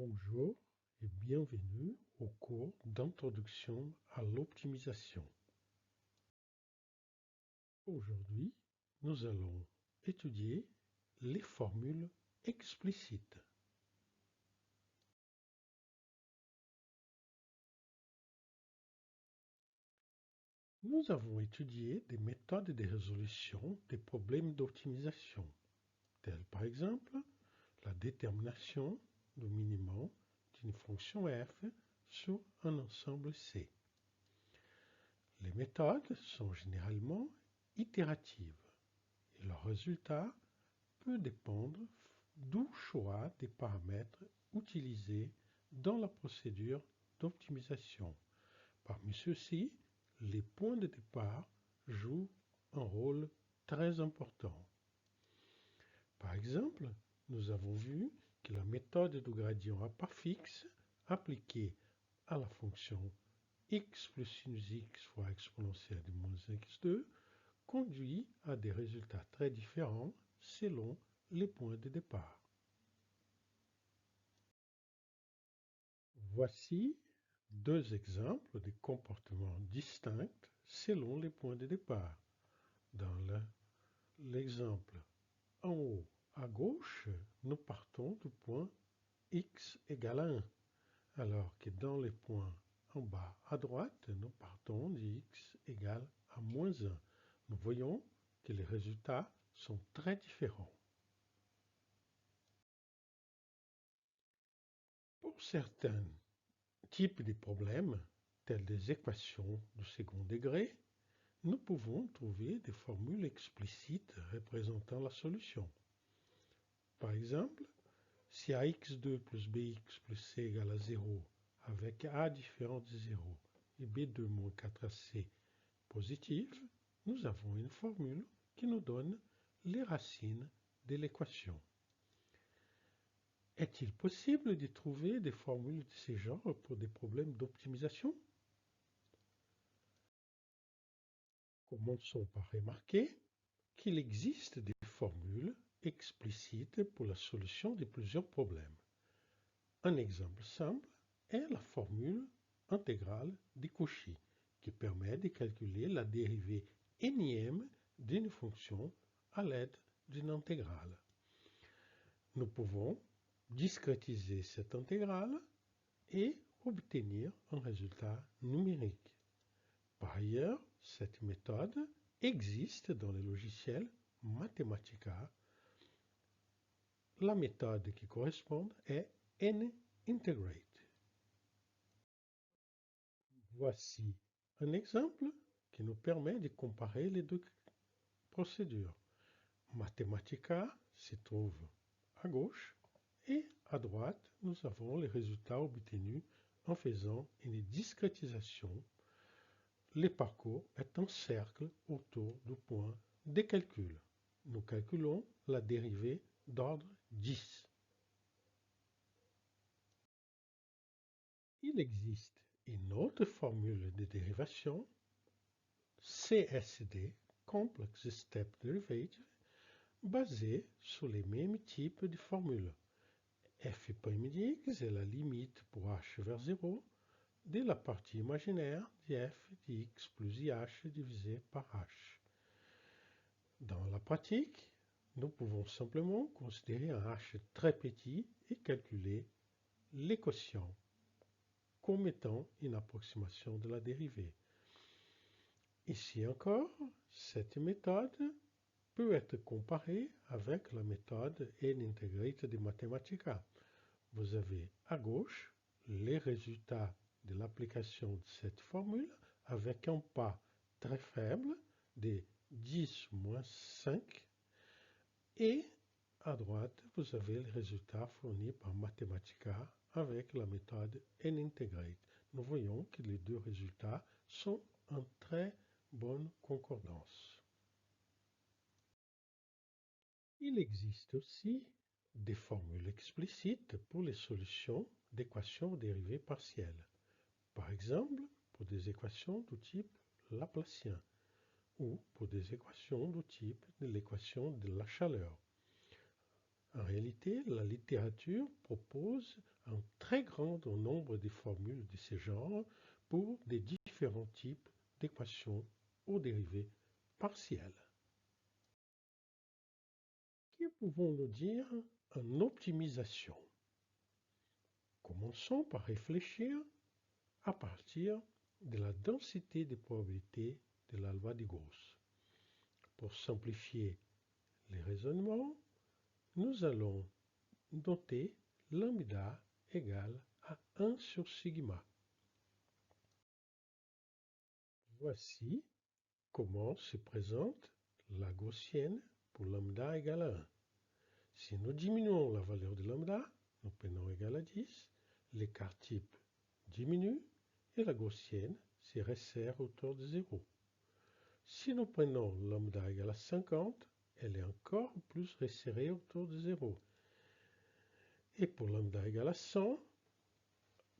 Bonjour et bienvenue au cours d'introduction à l'optimisation. Aujourd'hui, nous allons étudier les formules explicites. Nous avons étudié des méthodes de résolution des problèmes d'optimisation, telles par exemple la détermination du minimum d'une fonction f sur un ensemble C. Les méthodes sont généralement itératives et leur résultat peut dépendre du choix des paramètres utilisés dans la procédure d'optimisation. Parmi ceux-ci, les points de départ jouent un rôle très important. Par exemple, nous avons vu que la méthode du gradient à part fixe appliquée à la fonction x plus sinus x fois exponentielle de moins x2 conduit à des résultats très différents selon les points de départ. Voici deux exemples de comportements distincts selon les points de départ. Dans l'exemple en haut à gauche, nous partons du point x égale à 1, alors que dans les points en bas à droite, nous partons de x égale à moins 1. Nous voyons que les résultats sont très différents. Pour certains types de problèmes, tels des équations du second degré, nous pouvons trouver des formules explicites représentant la solution. Par exemple, si ax2 plus bx plus c égale à 0, avec a différent de 0 et b2 moins 4ac positif, nous avons une formule qui nous donne les racines de l'équation. Est-il possible de trouver des formules de ce genre pour des problèmes d'optimisation? Commençons par remarquer qu'il existe des formules explicites pour la solution de plusieurs problèmes. Un exemple simple est la formule intégrale de Cauchy, qui permet de calculer la dérivée énième d'une fonction à l'aide d'une intégrale. Nous pouvons discrétiser cette intégrale et obtenir un résultat numérique. Par ailleurs, cette méthode existe dans le logiciel Mathematica. La méthode qui correspond est N-Integrate. Voici un exemple qui nous permet de comparer les deux procédures. Mathematica se trouve à gauche et à droite, nous avons les résultats obtenus en faisant une discrétisation. Le parcours est un cercle autour du point de calcul. Nous calculons la dérivée d'ordre 10. Il existe une autre formule de dérivation, CSD, Complex Step Derivative, basée sur les mêmes types de formules. F' de x est la limite pour h vers 0 de la partie imaginaire de f de x plus IH divisé par h. Dans la pratique, nous pouvons simplement considérer un h très petit et calculer les quotients comme étant une approximation de la dérivée. Ici encore, cette méthode peut être comparée avec la méthode N-Integrate de Mathematica. Vous avez à gauche les résultats de l'application de cette formule avec un pas très faible de 10 moins 5 et à droite vous avez les résultats fournis par Mathematica avec la méthode N-Integrate. Nous voyons que les deux résultats sont en très bonne concordance. Il existe aussi des formules explicites pour les solutions d'équations dérivées partielles. Par exemple, pour des équations du type laplacien ou pour des équations du type de l'équation de la chaleur. En réalité, la littérature propose un très grand nombre de formules de ce genre pour des différents types d'équations aux dérivées partielles. Que pouvons-nous dire en optimisation? Commençons par réfléchir à partir de la densité des probabilités de la loi de Gauss. Pour simplifier les raisonnements, nous allons noter lambda égale à 1 sur sigma. Voici comment se présente la gaussienne pour lambda égale à 1. Si nous diminuons la valeur de lambda, nous prenons égal à 10, l'écart type diminue et la gaussienne se resserre autour de 0. Si nous prenons lambda égale à 50, elle est encore plus resserrée autour de 0. Et pour lambda égale à 100,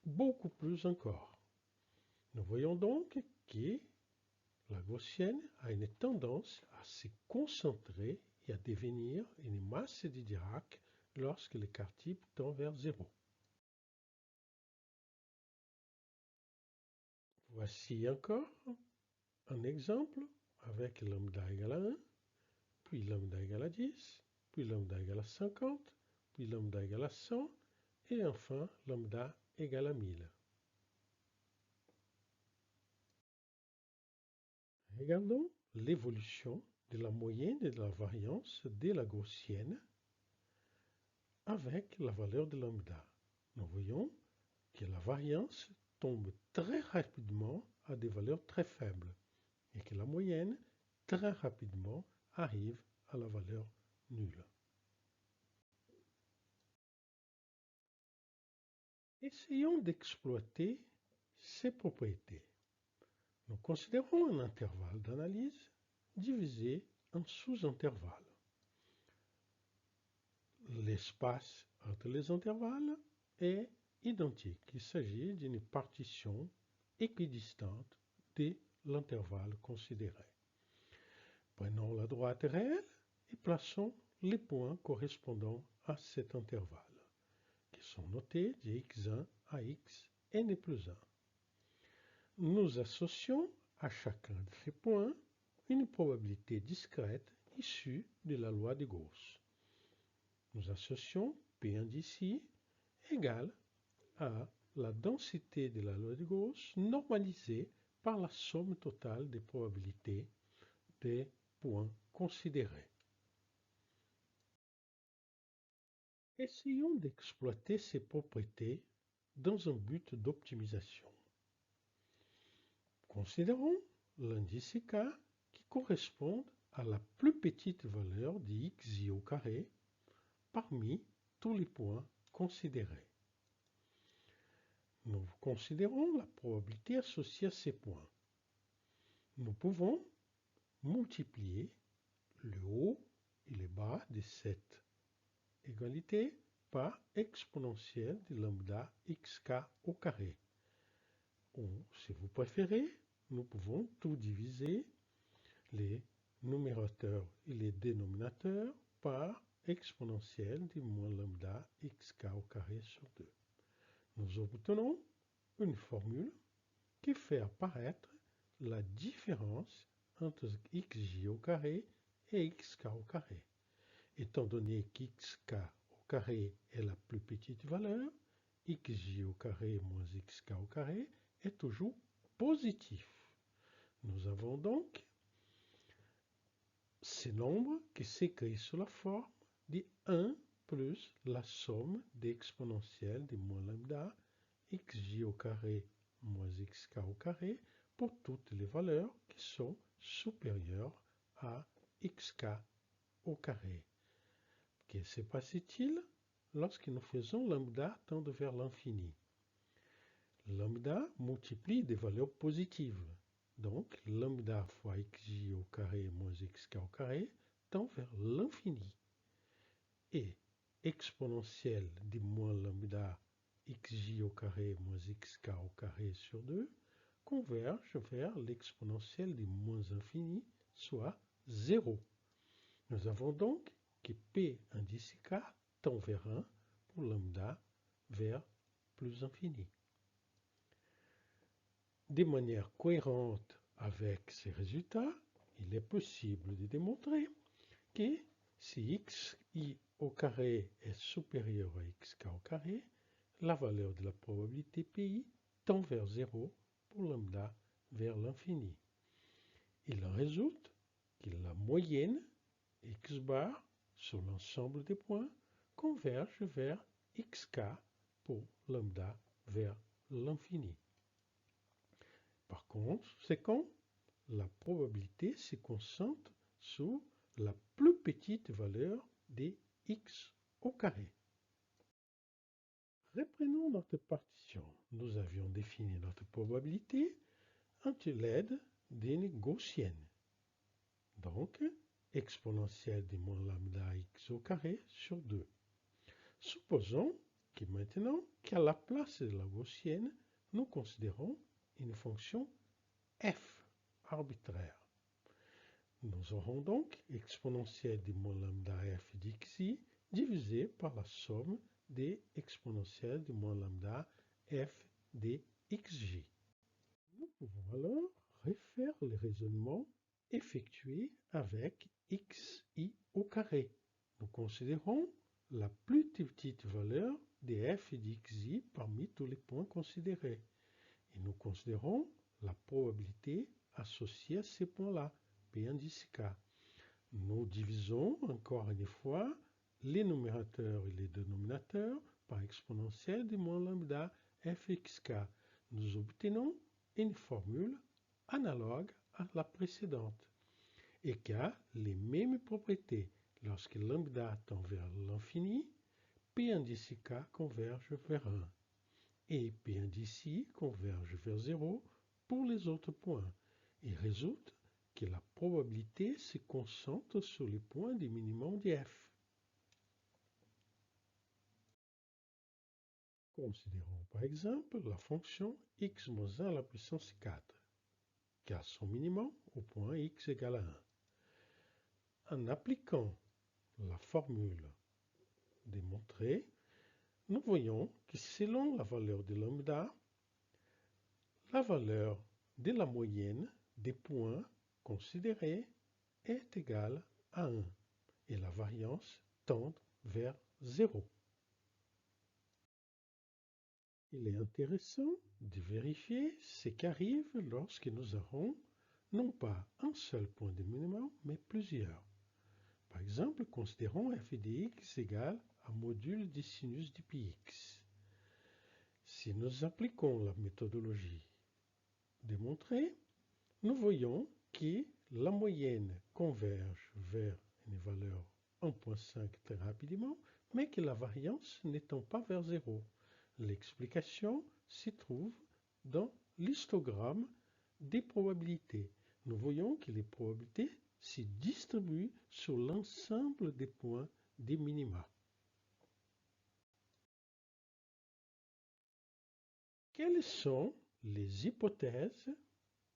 beaucoup plus encore. Nous voyons donc que la gaussienne a une tendance à se concentrer et à devenir une masse de Dirac lorsque l'écart type tend vers 0. Voici encore un exemple avec lambda égale à 1, puis lambda égale à 10, puis lambda égale à 50, puis lambda égale à 100, et enfin lambda égale à 1000. Regardons l'évolution de la moyenne et de la variance de la gaussienne avec la valeur de lambda. Nous voyons que la variance tombe très rapidement à des valeurs très faibles et que la moyenne très rapidement arrive à la valeur nulle. Essayons d'exploiter ces propriétés. Nous considérons un intervalle d'analyse divisé en sous-intervalles. L'espace entre les intervalles est identique. Il s'agit d'une partition équidistante de l'intervalle considéré. Prenons la droite réelle et plaçons les points correspondant à cet intervalle, qui sont notés de x1 à xn plus 1. Nous associons à chacun de ces points une probabilité discrète issue de la loi de Gauss. Nous associons P indici égale à la densité de la loi de Gauss normalisée par la somme totale des probabilités des points considérés. Essayons d'exploiter ces propriétés dans un but d'optimisation. Considérons l'indice K qui correspond à la plus petite valeur de xi au carré parmi tous les points considérés. Nous considérons la probabilité associée à ces points. Nous pouvons multiplier le haut et le bas de cette égalité par exponentielle de lambda xk au carré. Ou, si vous préférez, nous pouvons tout diviser, les numérateurs et les dénominateurs, par exponentielle de moins lambda xk au carré sur 2. Nous obtenons une formule qui fait apparaître la différence entre xj au carré et xk au carré. Étant donné qu'xk au carré est la plus petite valeur, xj au carré moins xk au carré est toujours positif. Nous avons donc ces nombres qui s'écrivent sous la forme de 1 plus la somme des exponentielles de moins lambda xj au carré moins xk au carré pour toutes les valeurs qui sont supérieures à xk au carré. Que se passe-t-il lorsque nous faisons lambda tendre vers l'infini? Lambda multiplie des valeurs positives. Donc lambda fois xj au carré moins xk au carré tend vers l'infini. Et exponentielle de moins lambda xj au carré moins xk au carré sur 2 converge vers l'exponentielle de moins infini, soit 0. Nous avons donc que P indice K tend vers 1 pour lambda vers plus infini. De manière cohérente avec ces résultats, il est possible de démontrer que si xi au carré est supérieur à xk au carré, la valeur de la probabilité pi tend vers 0 pour lambda vers l'infini. Il en résulte que la moyenne x bar sur l'ensemble des points converge vers xk pour lambda vers l'infini. Par conséquent, la probabilité se concentre sur la plus petite valeur de x au carré. Reprenons notre partition. Nous avions défini notre probabilité entre l'aide d'une gaussienne. Donc, exponentielle de moins lambda x au carré sur 2. Supposons que maintenant, qu'à la place de la gaussienne, nous considérons une fonction f arbitraire. Nous aurons donc exponentielle de moins lambda f d'xi divisé par la somme des exponentielles de moins lambda f de xj. Nous pouvons alors refaire le raisonnement effectué avec xi au carré. Nous considérons la plus petite valeur de f d'xi parmi tous les points considérés. Et nous considérons la probabilité associée à ces points-là, P indice K. Nous divisons encore une fois les numérateurs et les dénominateurs par exponentielle de moins lambda fxk. Nous obtenons une formule analogue à la précédente et qui a les mêmes propriétés. Lorsque lambda tend vers l'infini, P indice K converge vers 1 et P indice I converge vers 0 pour les autres points. Il résulte que la probabilité se concentre sur les points du minimum de f. Considérons par exemple la fonction x moins 1 à la puissance 4, qui a son minimum au point x égale à 1. En appliquant la formule démontrée, nous voyons que selon la valeur de lambda, la valeur de la moyenne des points considérés est égale à 1 et la variance tend vers 0. Il est intéressant de vérifier ce qu'arrive lorsque nous aurons non pas un seul point de minimum, mais plusieurs. Par exemple, considérons f de x égale à module du sinus de πx. Si nous appliquons la méthodologie démontrée, nous voyons que la moyenne converge vers une valeur 1,5 très rapidement, mais que la variance n'étant pas vers 0. L'explication se trouve dans l'histogramme des probabilités. Nous voyons que les probabilités se distribuent sur l'ensemble des points des minima. Quelles sont les hypothèses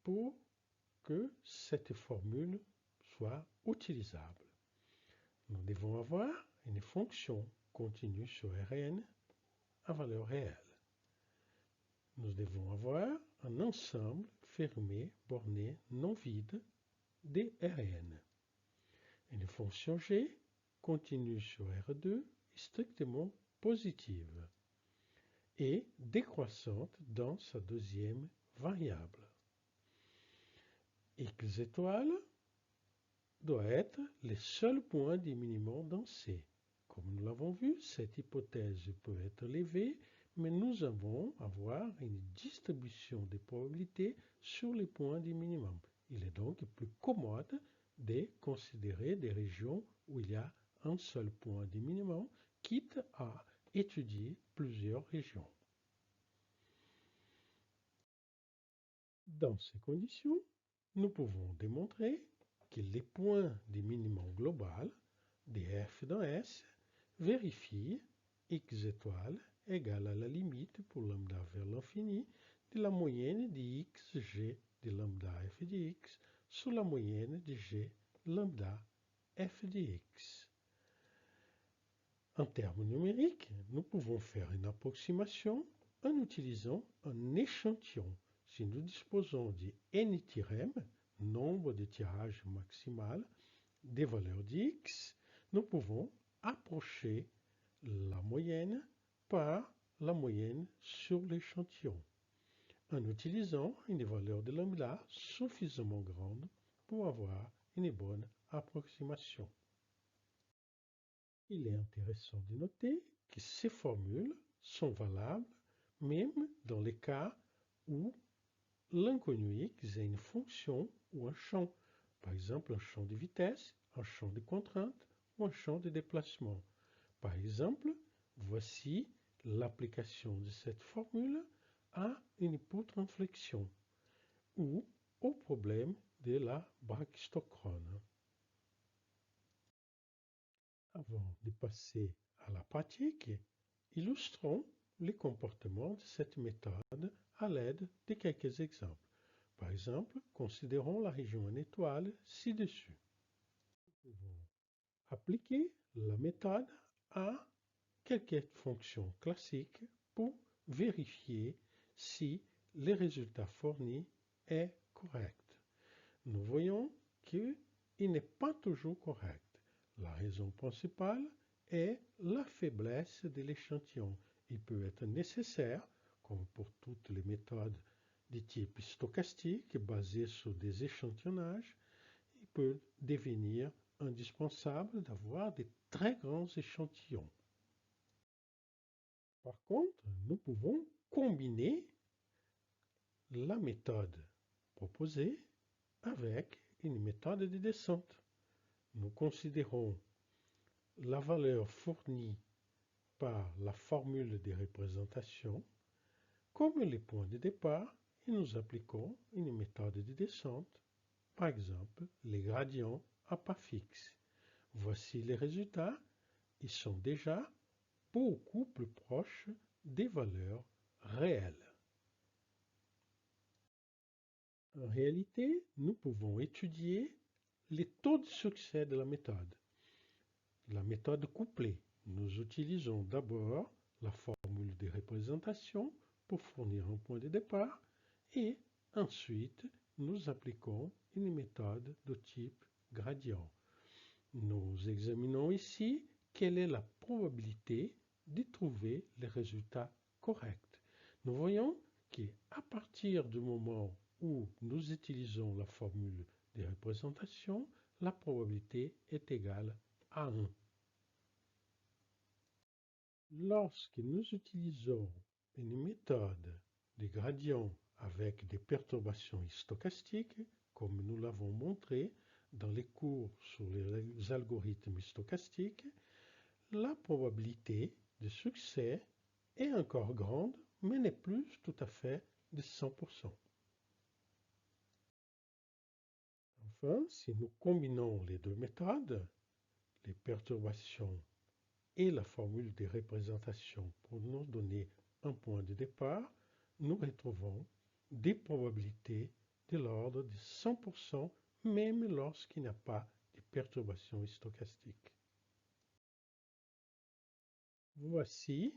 pour que cette formule soit utilisable? Nous devons avoir une fonction continue sur Rn à valeur réelle. Nous devons avoir un ensemble fermé, borné, non vide de Rn. Une fonction g continue sur R2 est strictement positive et décroissante dans sa deuxième variable. X étoile doit être le seul point du minimum dans C. Comme nous l'avons vu, cette hypothèse peut être levée, mais nous allons avoir une distribution des probabilités sur les points du minimum. Il est donc plus commode de considérer des régions où il y a un seul point du minimum, quitte à étudier plusieurs régions. Dans ces conditions, nous pouvons démontrer que les points du minimum global de f dans S vérifient x étoile égale à la limite pour lambda vers l'infini de la moyenne de xg de lambda f de x sur la moyenne de g lambda f de x. En termes numériques, nous pouvons faire une approximation en utilisant un échantillon. Si nous disposons du n-tirem, nombre de tirages maximal, des valeurs d'x, nous pouvons approcher la moyenne par la moyenne sur l'échantillon, en utilisant une valeur de lambda suffisamment grande pour avoir une bonne approximation. Il est intéressant de noter que ces formules sont valables même dans les cas où l'inconnu x est une fonction ou un champ, par exemple un champ de vitesse, un champ de contrainte ou un champ de déplacement. Par exemple, voici l'application de cette formule à une hypotranflexion ou au problème de la brachistochrone. Avant de passer à la pratique, illustrons les comportements de cette méthode à l'aide de quelques exemples. Par exemple, considérons la région en étoile ci-dessus. Nous pouvons appliquer la méthode à quelques fonctions classiques pour vérifier si le résultat fourni est correct. Nous voyons qu'il n'est pas toujours correct. La raison principale est la faiblesse de l'échantillon. Il peut être nécessaire, comme pour toutes les méthodes de type stochastique basées sur des échantillonnages, il peut devenir indispensable d'avoir de très grands échantillons. Par contre, nous pouvons combiner la méthode proposée avec une méthode de descente. Nous considérons la valeur fournie par la formule de représentation comme les points de départ et nous appliquons une méthode de descente, par exemple les gradients à pas fixe. Voici les résultats, ils sont déjà beaucoup plus proches des valeurs réelles. En réalité, nous pouvons étudier les taux de succès de la méthode. La méthode couplée. Nous utilisons d'abord la formule de représentation pour fournir un point de départ et ensuite nous appliquons une méthode de type gradient. Nous examinons ici quelle est la probabilité de trouver les résultats corrects. Nous voyons qu'à partir du moment où nous utilisons la formule de représentation, la probabilité est égale à 1. Lorsque nous utilisons une méthode de gradient avec des perturbations stochastiques, comme nous l'avons montré dans les cours sur les algorithmes stochastiques, la probabilité de succès est encore grande, mais n'est plus tout à fait de 100%. Enfin, si nous combinons les deux méthodes, les perturbations et la formule de représentation pour nous donner un point de départ, nous retrouvons des probabilités de l'ordre de 100%, même lorsqu'il n'y a pas de perturbation stochastique. Voici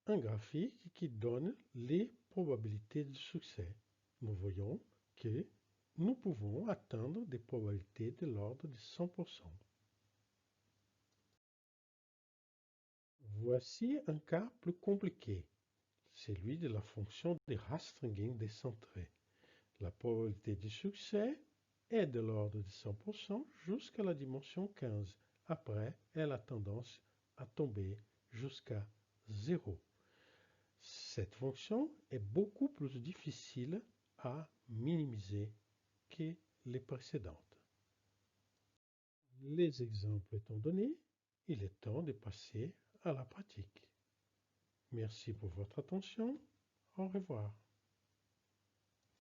un graphique qui donne les probabilités de succès. Nous voyons que nous pouvons atteindre des probabilités de l'ordre de 100%. Voici un cas plus compliqué, celui de la fonction de Rastringin décentrée. La probabilité de succès est de l'ordre de 100% jusqu'à la dimension 15. Après, elle a tendance à tomber jusqu'à 0. Cette fonction est beaucoup plus difficile à minimiser que les précédentes. Les exemples étant donnés, il est temps de passer à la pratique. Merci pour votre attention. Au revoir.